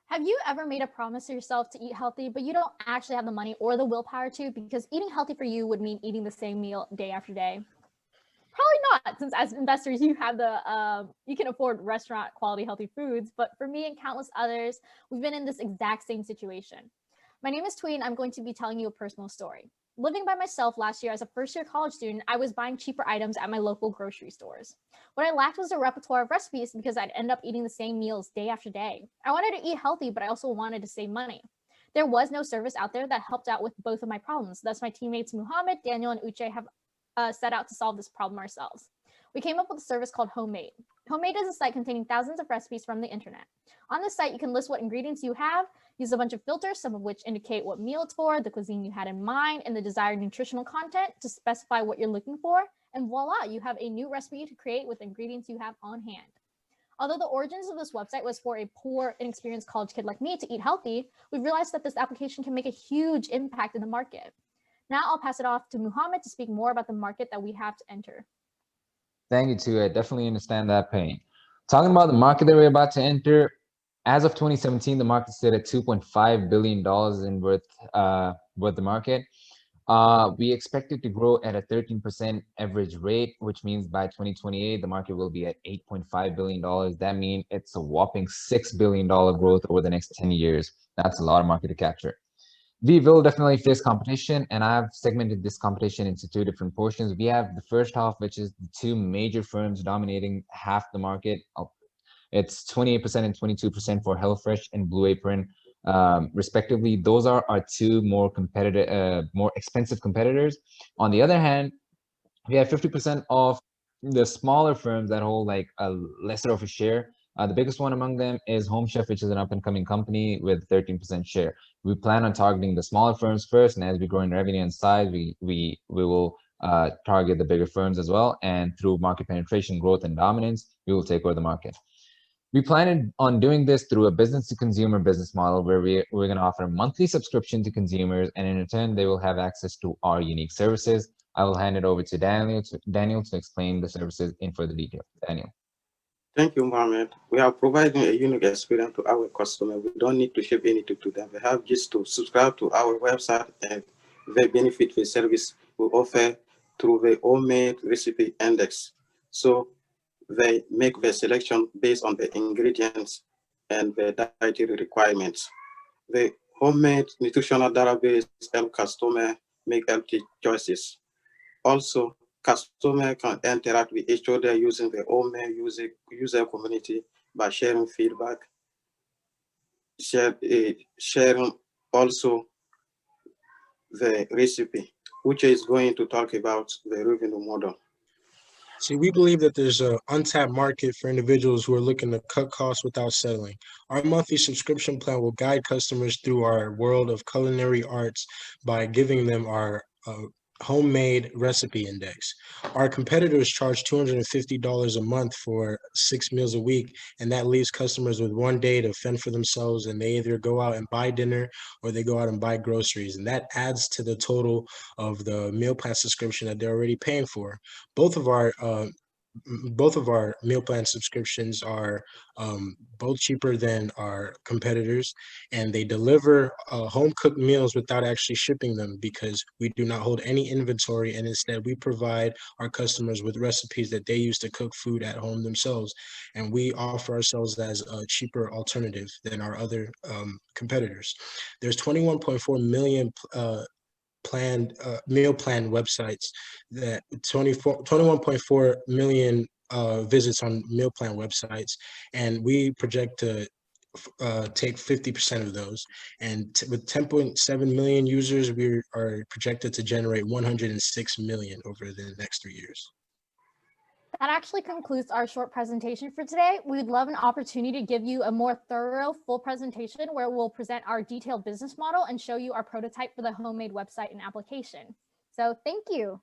Have you ever made a promise to yourself to eat healthy, but you don't actually have the money or the willpower to because eating healthy for you would mean eating the same meal day after day? Probably not, since as investors, you have you can afford restaurant quality healthy foods. But for me and countless others, we've been in this exact same situation. My name is Tween. I'm going to be telling you a personal story. Living by myself last year as a first year college student, I was buying cheaper items at my local grocery stores. What I lacked was a repertoire of recipes because I'd end up eating the same meals day after day. I wanted to eat healthy, but I also wanted to save money. There was no service out there that helped out with both of my problems. Thus, my teammates Muhammad, Daniel, and Uche have set out to solve this problem ourselves. We came up with a service called Homemade. Homemade is a site containing thousands of recipes from the internet. On this site, you can list what ingredients you have, use a bunch of filters, some of which indicate what meal it's for, the cuisine you had in mind, and the desired nutritional content to specify what you're looking for, and voila, you have a new recipe to create with ingredients you have on hand. Although the origins of this website was for a poor, inexperienced college kid like me to eat healthy, we've realized that this application can make a huge impact in the market. Now I'll pass it off to Muhammad to speak more about the market that we have to enter. Thank you, too. I definitely understand that pain. Talking about the market that we're about to enter, as of 2017, the market stood at $2.5 billion in worth the market. We expect it to grow at a 13% average rate, which means by 2028, the market will be at $8.5 billion. That means it's a whopping $6 billion growth over the next 10 years. That's a lot of market to capture. We will definitely face competition, and I've segmented this competition into two different portions. We have the first half, which is the two major firms dominating half the market. It's 28% and 22% for HelloFresh and Blue Apron, respectively. Those are our two more competitive, more expensive competitors. On the other hand, we have 50% of the smaller firms that hold like a lesser of a share. The biggest one among them is Home Chef, which is an up-and-coming company with 13% share. We plan on targeting the smaller firms first, and as we grow in revenue and size, we will target the bigger firms as well. And through market penetration, growth, and dominance, we will take over the market. We plan on doing this through a business-to-consumer business model where we're going to offer a monthly subscription to consumers, and in return, they will have access to our unique services. I will hand it over to Daniel to explain the services in further detail. Daniel. Thank you, Mohammed. We are providing a unique experience to our customer. We don't need to ship anything to them. They have just to subscribe to our website and they benefit the service we offer through the homemade recipe index. So they make the selection based on the ingredients and the dietary requirements. The homemade nutritional database help customer make healthy choices. Also, customer can interact with each other using the homemade user community by sharing feedback, sharing also the recipe, which is going to talk about the revenue model. See, we believe that there's an untapped market for individuals who are looking to cut costs without settling. Our monthly subscription plan will guide customers through our world of culinary arts by giving them our homemade recipe index. Our competitors charge $250 a month for 6 meals a week, and that leaves customers with 1 day to fend for themselves, and they either go out and buy dinner or they go out and buy groceries, and that adds to the total of the meal plan subscription that they're already paying for. Both of our meal plan subscriptions are both cheaper than our competitors, and they deliver home cooked meals without actually shipping them because we do not hold any inventory, and instead we provide our customers with recipes that they use to cook food at home themselves, and we offer ourselves as a cheaper alternative than our other competitors. There's 21.4 million meal plan websites, that 21.4 million visits on meal plan websites, and we project to take 50% of those. And with 10.7 million users, we are projected to generate 106 million over the next 3 years. That actually concludes our short presentation for today. We would love an opportunity to give you a more thorough, full presentation where we'll present our detailed business model and show you our prototype for the homemade website and application. So thank you.